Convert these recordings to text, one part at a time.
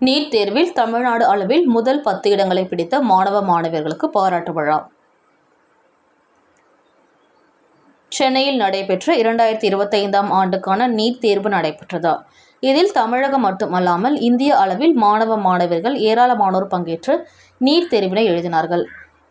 NEET தேர்வில் தமிழ்நாடு அளவில் முதல் 10 இடங்களை பிடித்த மாணவ மாணவியர்களுக்கு பாராட்டு விழா. சென்னையில் நடைபெற்ற 2025ஆம் ஆண்டுக்கான நீட் தேர்வு நடைபெற்றது. இதில் தமிழகம் மட்டுமல்லாமல் இந்திய அளவில் மாணவ மாணவியர்கள் ஏராளமானோர் பங்கேற்று நீட் தேர்வினை எழுதினார்கள்.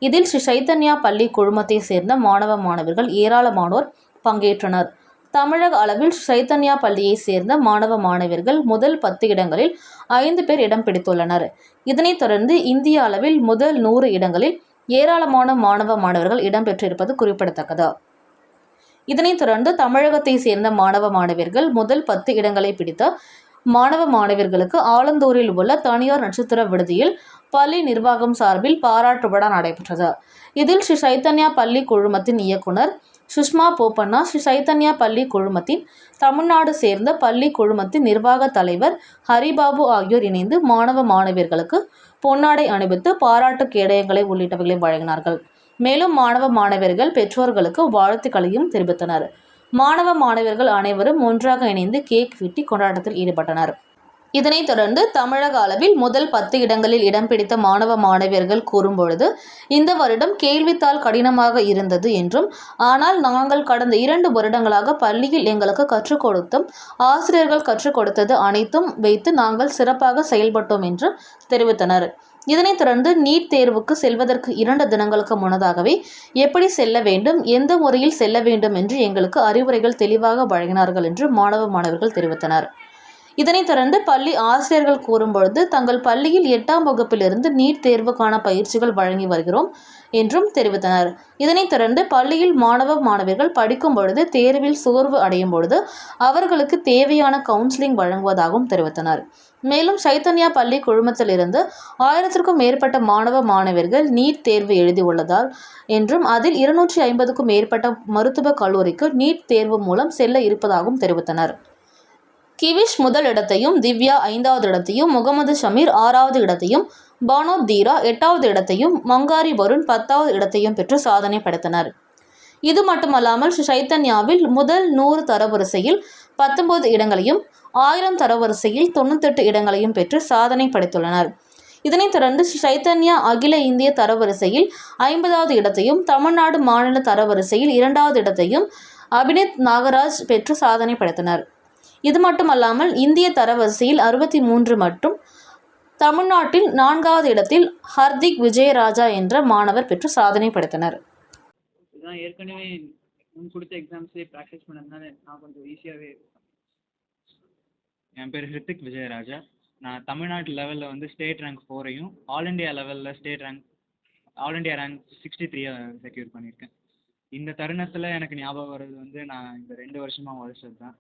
இதில் ஸ்ரீ சைத்தன்யா பள்ளி குழுமத்தை சேர்ந்த மாணவ மாணவியர்கள் ஏராளமானோர் பங்கேற்றனர். தமிழக அளவில் சைத்தன்யா பள்ளியை சேர்ந்த மாணவ மாணவியர்கள் முதல் 10 இடங்களில் 5 பேர் இடம் பிடித்துள்ளனர். இதனைத் தொடர்ந்து இந்திய அளவில் முதல் 100 இடங்களில் ஏராளமான மாணவ மாணவர்கள் இடம்பெற்றிருப்பது குறிப்பிடத்தக்கது. இதனைத் தொடர்ந்து தமிழகத்தை சேர்ந்த மாணவ மாணவியர்கள் முதல் 10 இடங்களை பிடித்த மாணவ மாணவியர்களுக்கு ஆலந்தூரில் உள்ள தனியார் நட்சத்திர விடுதியில் பள்ளி நிர்வாகம் சார்பில் பாராட்டு விழா நடைபெற்றது. இதில் ஸ்ரீ சைத்தன்யா பள்ளி குழுமத்தின் இயக்குனர் சுஷ்மா போப்பண்ணா, ஸ்ரீ சைத்தன்யா பள்ளி குழுமத்தின் தமிழ்நாடு சேர்ந்த பள்ளி குழுமத்தின் நிர்வாக தலைவர் ஹரிபாபு ஆகியோர் இணைந்து மாணவ மாணவியர்களுக்கு பொன்னாடை அணிவித்து பாராட்டு கேடயங்களை உள்ளிட்டவைகளை வழங்கினார்கள். மேலும் மாணவ மாணவியர்கள் பெற்றோர்களுக்கு வாழ்த்துக்களையும் தெரிவித்தனர். மாணவ மாணவியர்கள் அனைவரும் ஒன்றாக இணைந்து கேக் வெட்டி கொண்டாட்டத்தில் ஈடுபட்டனர். இதனைத் தொடர்ந்து தமிழக அளவில் முதல் 10 இடங்களில் இடம் பிடித்த மாணவ மாணவியர்கள் கூறும்பொழுது, இந்த வருடம் கேள்வித்தாள் கடினமாக இருந்தது என்றும், ஆனால் நாங்கள் கடந்த 2 வருடங்களாக பள்ளியில் எங்களுக்கு கற்றுக் கொடுத்தும் ஆசிரியர்கள் கற்றுக் கொடுத்தது அனைத்தும் வைத்து நாங்கள் சிறப்பாக செயல்பட்டோம் என்று தெரிவித்தனர். இதனைத் தொடர்ந்து நீட் தேர்வுக்கு செல்வதற்கு 2 தினங்களுக்கு முன்னதாகவே எப்படி செல்ல வேண்டும், எந்த முறையில் செல்ல வேண்டும் என்று எங்களுக்கு அறிவுரைகள் தெளிவாக வழங்கினார்கள் என்று மாணவ மாணவர்கள் தெரிவித்தனர். இதனைத் தொடர்ந்து பள்ளி ஆசிரியர்கள் கூறும்பொழுது, தங்கள் பள்ளியில் 8ஆம் வகுப்பிலிருந்து நீட் தேர்வுக்கான பயிற்சிகள் வழங்கி வருகிறோம் என்றும் தெரிவித்தனர். இதனைத் தொடர்ந்து பள்ளியில் மாணவ மாணவியர்கள் படிக்கும் பொழுது தேர்வில் சோர்வு அடையும் பொழுது அவர்களுக்கு தேவையான கவுன்சிலிங் வழங்குவதாகவும் தெரிவித்தனர். மேலும் சைத்தன்யா பள்ளி குழுமத்திலிருந்து 1000க்கும் மேற்பட்ட மாணவ மாணவியர்கள் நீட் தேர்வு எழுதியுள்ளதால் என்றும், அதில் 250க்கும் மேற்பட்ட மருத்துவக் கல்லூரிக்கு நீட் தேர்வு மூலம் செல்ல இருப்பதாகவும் தெரிவித்தனர். கிவிஷ் முதல் இடத்தையும், திவ்யா 5வது இடத்தையும், முகமது ஷமீர் 6வது இடத்தையும், பானோத் தீரா 8வது இடத்தையும், மங்காரி வருண் 10வது இடத்தையும் பெற்று சாதனை படைத்தனர். இது மட்டுமல்லாமல் ஸ்ரீ சைத்தன்யாவில் முதல் 100 தரவரிசையில் 19 இடங்களையும், 1000 தரவரிசையில் 98 இடங்களையும் பெற்று சாதனை படைத்துள்ளனர். இதனைத் தொடர்ந்து ஸ்ரீ சைத்தன்யா அகில இந்திய தரவரிசையில் 50வது இடத்தையும், தமிழ்நாடு மாநில தரவரிசையில் 2வது இடத்தையும் அபினித் நாகராஜ் பெற்று சாதனை படைத்தனர். இது மட்டுமல்லாமல் இந்திய தரவரிசையில் 63 மற்றும் தமிழ்நாட்டில் 4வது இடத்தில் ஹர்திக் விஜயராஜா என்ற மாணவர் பெற்று சாதனை படைத்தனர். ஏற்கனவே கொடுத்த எக்ஸாம்ஸ்லேயே ப்ராக்டிஸ் பண்ணதுனால நான் கொஞ்சம் ஈஸியாகவே. என் பேர் ஹிருத்திக் விஜயராஜா. நான் தமிழ்நாட்டு லெவலில் வந்து ஸ்டேட் ரேங்க் 4ஐயும், ஆல் இண்டியா லெவலில் ஆல் இண்டியா ரேங்க் 63 செக்யூர் பண்ணியிருக்கேன். இந்த தருணத்தில் எனக்கு ஞாபகம் வர்றது வந்து, நான் இந்த 2 வருஷமாக உழைச்சது தான்.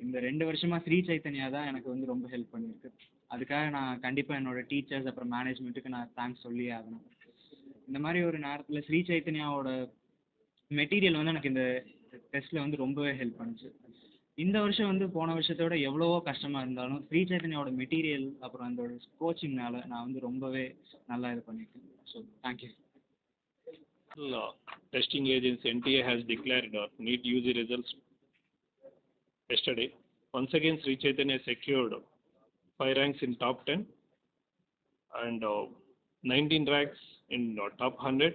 இந்த 2 வருஷமாக ஸ்ரீ சைத்தன்யா தான் எனக்கு வந்து ரொம்ப ஹெல்ப் பண்ணியிருக்கு. அதுக்காக நான் கண்டிப்பாக என்னோடய டீச்சர்ஸ் அப்புறம் மேனேஜ்மெண்ட்டுக்கு நான் தேங்க்ஸ் சொல்லியே ஆகணும். இந்த மாதிரி ஒரு நேரத்தில் ஸ்ரீ சைத்தன்யாவோட மெட்டீரியல் வந்து எனக்கு இந்த டெஸ்ட்டில் வந்து ரொம்பவே ஹெல்ப் பண்ணுச்சு. இந்த வருஷம் வந்து போன வருஷத்தோட எவ்வளவோ கஷ்டமாக இருந்தாலும் ஸ்ரீ சைத்தன்யாவோட மெட்டீரியல் அப்புறம் அதோட கோச்சிங்னால நான் வந்து ரொம்பவே நல்லா இது பண்ணியிருக்கேன். So thank you. Testing agency NTA has declared NEET UG results yesterday. Once again, Sri Chaitanya secured 5 ranks in top 10 and 19 ranks in top 100,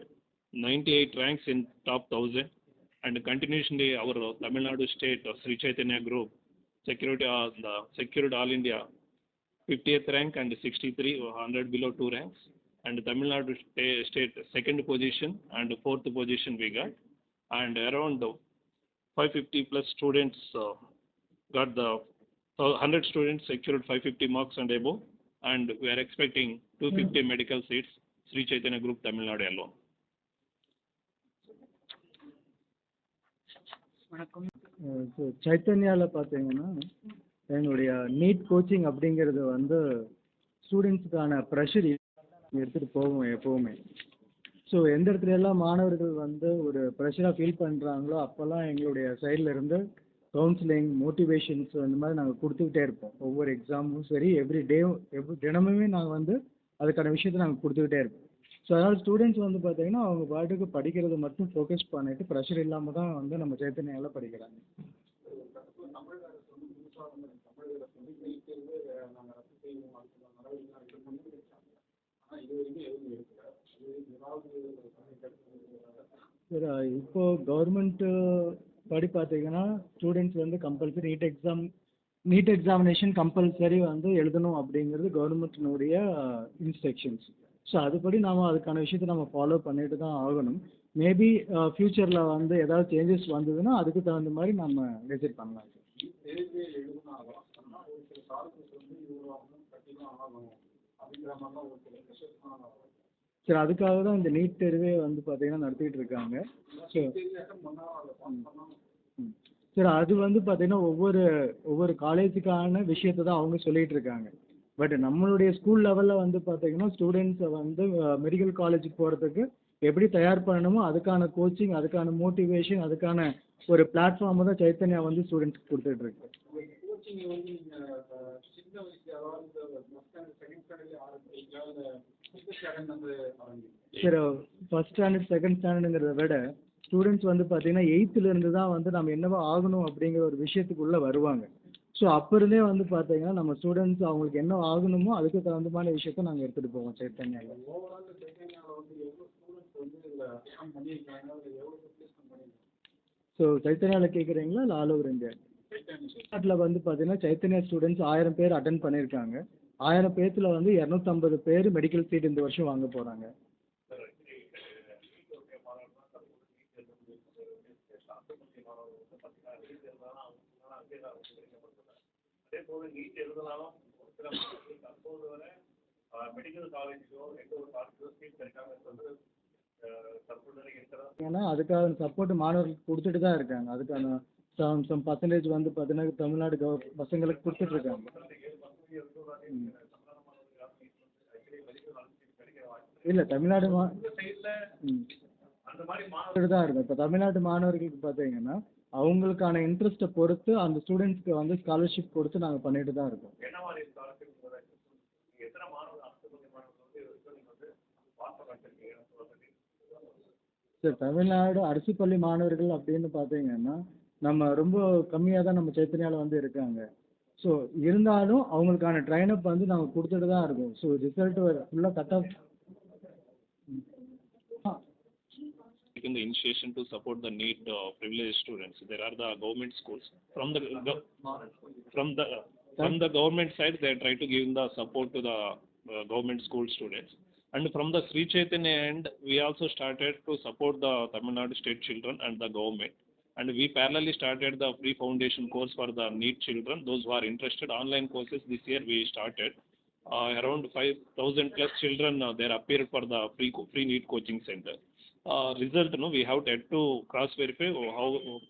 98 ranks in top 1000, and continuously our Tamil Nadu state Sri Chaitanya group secured all India 50th rank and 63 100 below 2 ranks. And Tamil Nadu state 2nd position and 4th position we got, and around 550 plus students got the 100 students secured 550 marks and above, and we are expecting 250 medical seats Sri Chaitanya group Tamil Nadu alone. சைத்தன்யாவில் பார்த்தீங்கன்னா என்னுடைய NEET coaching அப்படிங்கிறது வந்து ஸ்டூடெண்ட்ஸுக்கான pressure எடுத்துகிட்டு போவோம் எப்போவுமே. So எந்த இடத்துல எல்லாம் மாணவர்கள் வந்து ஒரு ப்ரெஷராக ஃபீல் பண்ணுறாங்களோ அப்போல்லாம் எங்களுடைய சைடில் இருந்து கவுன்சிலிங், மோட்டிவேஷன்ஸ் அந்த மாதிரி நாங்கள் கொடுத்துக்கிட்டே இருப்போம். ஒவ்வொரு எக்ஸாமும் சரி, தினமுமே நாங்கள் வந்து அதுக்கான விஷயத்தை நாங்கள் கொடுத்துக்கிட்டே இருப்போம். ஸோ அதனால் ஸ்டூடெண்ட்ஸ் வந்து பார்த்தீங்கன்னா அவங்க பாட்டுக்கு படிக்கிறது மட்டும் ஃபோக்கஸ் பண்ணிவிட்டு ப்ரெஷர் இல்லாமல் தான் வந்து நம்ம சைத்தன்யாவில் படிக்கிறாங்க. தமிழக அரசு வந்து சார் இப்போ கவர்மெண்ட் படி பார்த்தீங்கன்னா ஸ்டூடெண்ட்ஸ் வந்து கம்பல்சரி நீட் எக்ஸாமினேஷன் கம்பல்சரி வந்து எழுதணும் அப்படிங்கிறது கவர்மெண்ட்டினுடைய இன்ஸ்ட்ரக்ஷன்ஸ். ஸோ அதுபடி நாம் அதுக்கான விஷயத்தை நம்ம ஃபாலோ பண்ணிட்டு தான் ஆகணும். மேபி ஃப்யூச்சரில் வந்து ஏதாவது சேஞ்சஸ் வந்ததுன்னா அதுக்கு தகுந்த மாதிரி நம்ம டிசைட் பண்ணலாம் சார். அதுக்காக தான் இந்த நீட் தேர்வே வந்து பார்த்தீங்கன்னா நடத்திட்டு இருக்காங்க. ஸோ சார் அது வந்து பார்த்தீங்கன்னா ஒவ்வொரு காலேஜுக்கான விஷயத்தை தான் அவங்க சொல்லிட்டு இருக்காங்க. பட் நம்மளுடைய ஸ்கூல் லெவலில் வந்து பார்த்தீங்கன்னா ஸ்டூடெண்ட்ஸை வந்து மெடிக்கல் காலேஜுக்கு போகிறதுக்கு எப்படி தயார் பண்ணணுமோ அதுக்கான கோச்சிங், அதுக்கான மோட்டிவேஷன், அதுக்கான ஒரு பிளாட்ஃபார்மை தான் சைத்தன்யா வந்து ஸ்டூடெண்ட்ஸ்க்கு கொடுத்துட்ருக்கு. சார் ஃபஸ்ட் ஸ்டாண்டர்ட் செகண்ட் ஸ்டாண்டர்டுங்கிறத விட ஸ்டூடெண்ட்ஸ் வந்து பார்த்தீங்கன்னா எயித்துலேருந்து தான் வந்து நம்ம என்னவோ ஆகணும் அப்படிங்கிற ஒரு விஷயத்துக்குள்ளே வருவாங்க. ஸோ அப்போ இருந்தே வந்து பார்த்தீங்கன்னா நம்ம ஸ்டூடெண்ட்ஸ் அவங்களுக்கு என்ன ஆகணுமோ அதுக்கு தகுந்த மாதிரி விஷயத்த நாங்கள் எடுத்துகிட்டு போவோம் சைத்தன்யாவில். ஸோ சைத்தன்யாவில் கேட்குறீங்களா இல்லை ஆல் ஓவர் இந்தியா? தமிழ்நாட்டில் வந்து பார்த்தீங்கன்னா சைத்தன்யா ஸ்டூடெண்ட்ஸ் 1000 பேர் அட்டன் பண்ணியிருக்காங்க. 1000 பேர்த்தில் வந்து 250 பேர் மெடிக்கல் சீட் இந்த வருஷம் வாங்க போகிறாங்க. ஏன்னா அதுக்கான சப்போர்ட் மாணவர்களுக்கு கொடுத்துட்டு தான் இருக்காங்க. அதுக்கான சம் பர்சன்டேஜ் வந்து பார்த்தீங்கன்னா தமிழ்நாடு பசங்களுக்கு கொடுத்துட்ருக்காங்க. இல்லை தமிழ்நாடு தான் இருக்கும். இப்போ தமிழ்நாட்டு மாணவர்களுக்கு பார்த்தீங்கன்னா அவங்களுக்கான இன்ட்ரெஸ்ட்டை பொறுத்து அந்த ஸ்டூடெண்ட்ஸ்க்கு வந்து ஸ்காலர்ஷிப் கொடுத்து நாங்கள் பண்ணிட்டு தான் இருக்கோம். சார் தமிழ்நாடு அரசு பள்ளி மாணவர்கள் அப்படின்னு பார்த்தீங்கன்னா நம்ம ரொம்ப கம்மியாக தான் நம்ம சைத்தன்யாவில் வந்து இருக்காங்க. ஸோ இருந்தாலும் அவங்களுக்கான ட்ரைனப் வந்து நாங்கள் கொடுத்துட்டு தான் இருக்கோம். ஸோ ரிசல்ட் ஃபுல்லாக cut off taken the initiation to support the NEET privileged students. There are the government schools. From the government side, they try to give the support to the government school students. And from the Sri Chaitanya end, we also started to support the Tamil Nadu state children and the government. And we parallelly started the free foundation course for the NEET children. Those who are interested, online courses this year we started. Around 5,000 plus children there appeared for the free NEET coaching center. Result, we have to cross verify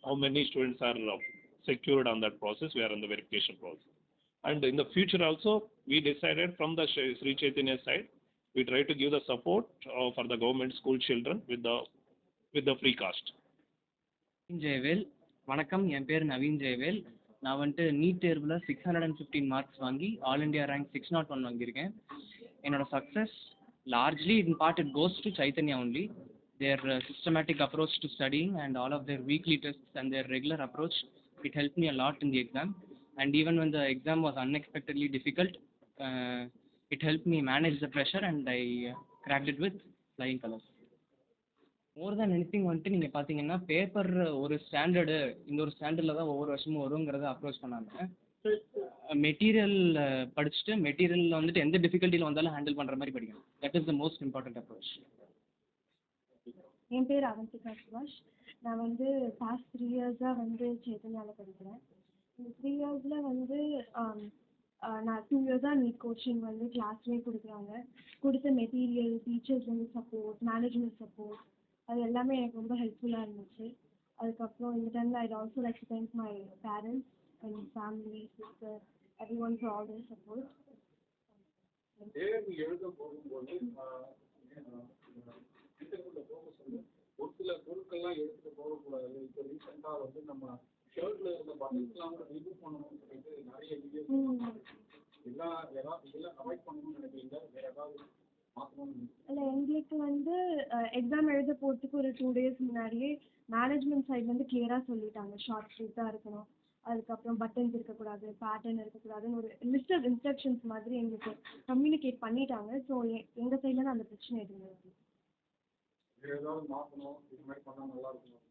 how many students are secured on that process. We are in the verification process. And in the future also, we decided from the Sri Chaitanya side, we try to give the support for the government school children with the free cost. Naveen Jayavel. வணக்கம், என் பேர் நவீன் ஜெயவேல். நான் வந்துட்டு NEET தேர்வில் 615 marks வாங்கி all India rank 601 வாங்கியிருக்கேன். என்னோட success largely in part it goes to Chaitanya only. Their systematic approach to studying and all of their weekly tests and their regular approach, it helped me a lot in the exam. And even when the exam was unexpectedly difficult, it helped me manage the pressure and I cracked it with flying colors. More than anything வந்துட்டு நீங்கள் பார்த்தீங்கன்னா paper ஒரு standard இந்த ஒரு ஸ்டாண்டர்டில் தான் ஒவ்வொரு வருஷமும் வருங்கிறத அப்ரோச் பண்ணாமல் மெட்டீரியல் படிச்சுட்டு மெட்டீரியலில் வந்துட்டு எந்த டிஃபிகல்ட்டியில் வந்தாலும் ஹேண்டில் பண்ணுற மாதிரி படிக்கணும். That is the most important approach. என் பேர் அவந்திகா சுபாஷ். நான் வந்து பாஸ்ட் 3 இயர்ஸாக வந்து சைத்தன்யாவில் படிக்கிறேன். இந்த 3 இயர்ஸில் வந்து நான் 2 இயர்ஸாக நீட் கோச்சிங் வந்து கிளாஸ்லேயே கொடுக்குறாங்க. கொடுத்த மெட்டீரியல், டீச்சர்ஸ் வந்து சப்போர்ட், மேனேஜ்மெண்ட் சப்போர்ட், அது எல்லாமே எனக்கு ரொம்ப ஹெல்ப்ஃபுல்லாக இருந்துச்சு. அதுக்கப்புறம் இந்த டைமில் I also like to thank my parents and family, sister, every one for all there support. ஒரு சில பொருட்கள்லாம் எடுத்துட்டு போகக்கூடாது. இப்போ ரீசெண்டாக வந்து நம்ம ஷர்ட்ல இருந்த பட்டன்ஸ்லாம் கூட ரிமூவ் பண்ணணும்னு சொல்லிட்டு நிறைய வீடியோஸ் இதெல்லாம் அவாய்ட் பண்ணணும்னு நினைக்கிறீங்க? வேற ஏதாவது மாற்றணும்னு? இல்லை, எங்களுக்கு வந்து எக்ஸாம் எழுத போகிறதுக்கு ஒரு 2 days முன்னாடியே மேனேஜ்மெண்ட் சைட் வந்து கிளியராக சொல்லிட்டாங்க ஷார்ட் ஸ்ட்ரீட்டாக இருக்கணும், அதுக்கப்புறம் பட்டன்ஸ் இருக்கக்கூடாது, பேட்டர்ன் இருக்கக்கூடாதுன்னு ஒரு லிஸ்ட் ஆஃப் இன்ஸ்ட்ரக்ஷன்ஸ் மாதிரி எங்களுக்கு கம்யூனிகேட் பண்ணிட்டாங்க. ஸோ எங்கள் சைட்லேருந்து அந்த பிரச்சனை எதுவும் இல்லை. வேறு ஏதாவது மாற்றணும் இது மாதிரி பண்ணால் நல்லா இருக்கும்.